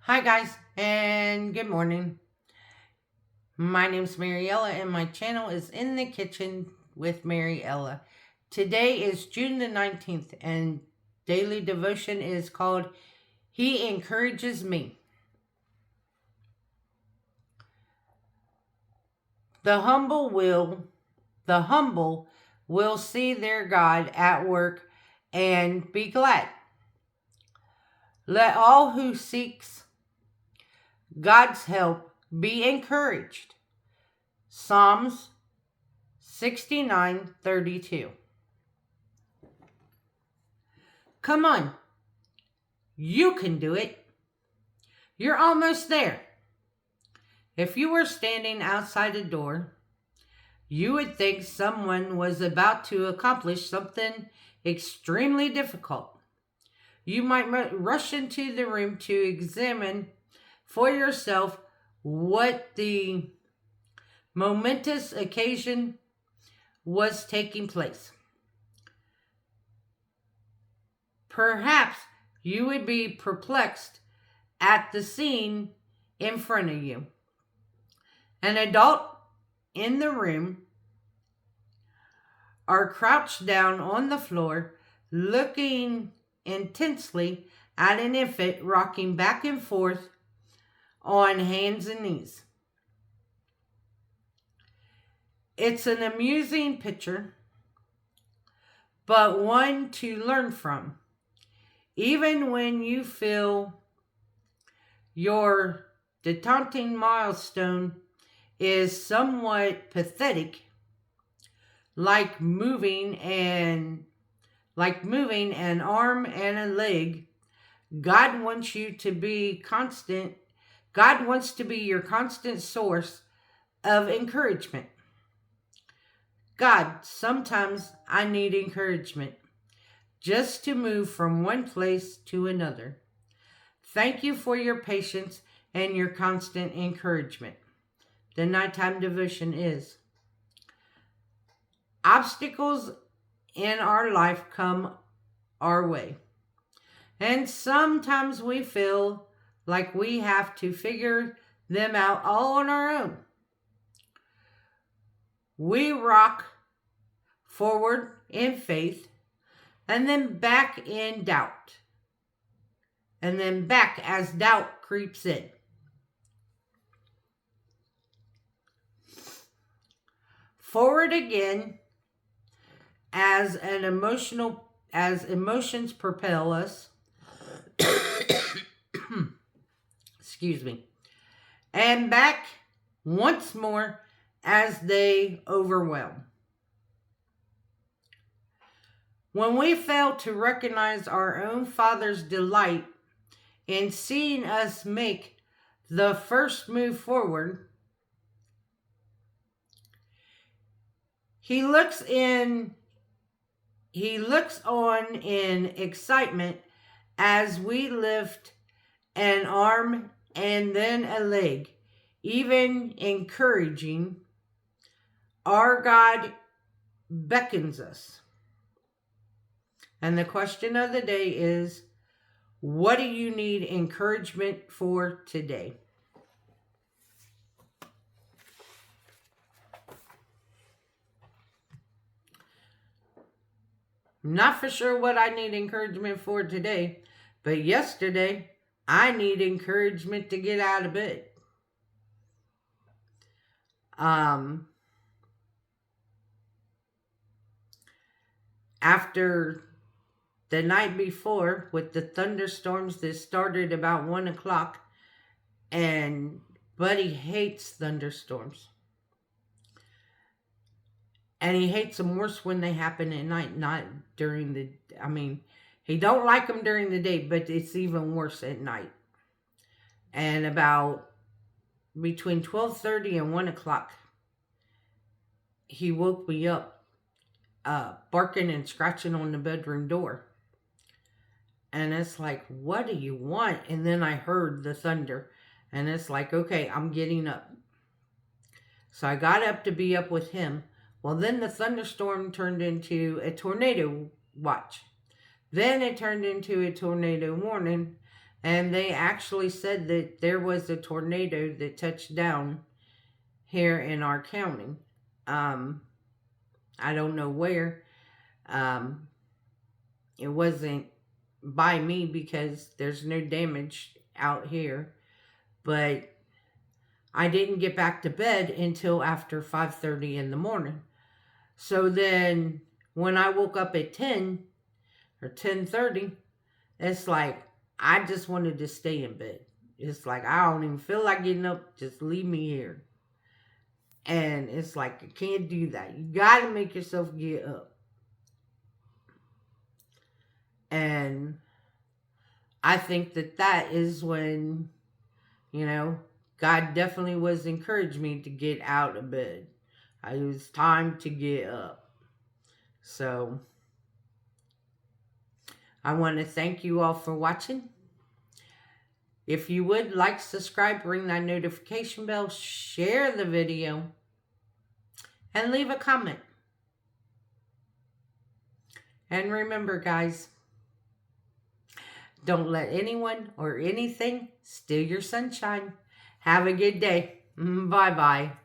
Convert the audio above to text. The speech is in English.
Hi guys, and good morning. My name's Mariella and my channel is In the Kitchen with Mariella. Today is June the 19th and daily devotion is called He Encourages Me. The humble will the humble will see their God at work and be glad. Let all who seeks God's help be encouraged. Psalms 69:32. Come on, you can do it. You're almost there. If you were standing outside a door, you would think someone was about to accomplish something extremely difficult. You might rush into the room to examine for yourself what the momentous occasion was taking place. Perhaps you would be perplexed at the scene in front of you. An adult in the room are crouched down on the floor, looking intensely at an infant rocking back and forth on hands and knees. It's an amusing picture, but one to learn from. Even when you feel your daunting milestone is somewhat pathetic, like moving an arm and a leg, God wants you to be constant. God wants to be your constant source of encouragement. God, sometimes I need encouragement just to move from one place to another. Thank you for your patience and your constant encouragement. The nighttime devotion is: obstacles in our life come our way, and sometimes we feel like we have to figure them out all on our own. We rock forward in faith and then back in doubt, and then back as doubt creeps in. Forward again as emotions propel us. Excuse me. And back once more as they overwhelm. When we fail to recognize our own Father's delight in seeing us make the first move forward, He looks on in excitement as we lift an arm and then a leg, even encouraging. Our God beckons us. And the question of the day is, what do you need encouragement for today? I'm not for sure what I need encouragement for today, but yesterday I need encouragement to get out of bed. After the night before with the thunderstorms that started about 1 o'clock, and Buddy hates thunderstorms. And he hates them worse when they happen at night, not during the, he don't like them during the day, but it's even worse at night. And about between 12:30 and 1 o'clock, he woke me up, barking and scratching on the bedroom door. And it's like, what do you want? And then I heard the thunder. And it's like, okay, I'm getting up. So I got up to be up with him. Well, then the thunderstorm turned into a tornado watch. Then it turned into a tornado warning. And they actually said that there was a tornado that touched down here in our county. Um, I don't know where. Um, it wasn't by me because there's no damage out here. But I didn't get back to bed until after 5:30 in the morning. So then when I woke up at 10 or 10:30, it's like I just wanted to stay in bed. It's like I don't even feel like getting up, just leave me here. And it's like you can't do that. You got to make yourself get up. And I think that that is when, you know, God definitely was encouraging me to get out of bed. It was time to get up. So I want to thank you all for watching. If you would like, subscribe, ring that notification bell, share the video, and leave a comment. And remember, guys, don't let anyone or anything steal your sunshine. Have a good day. Bye-bye.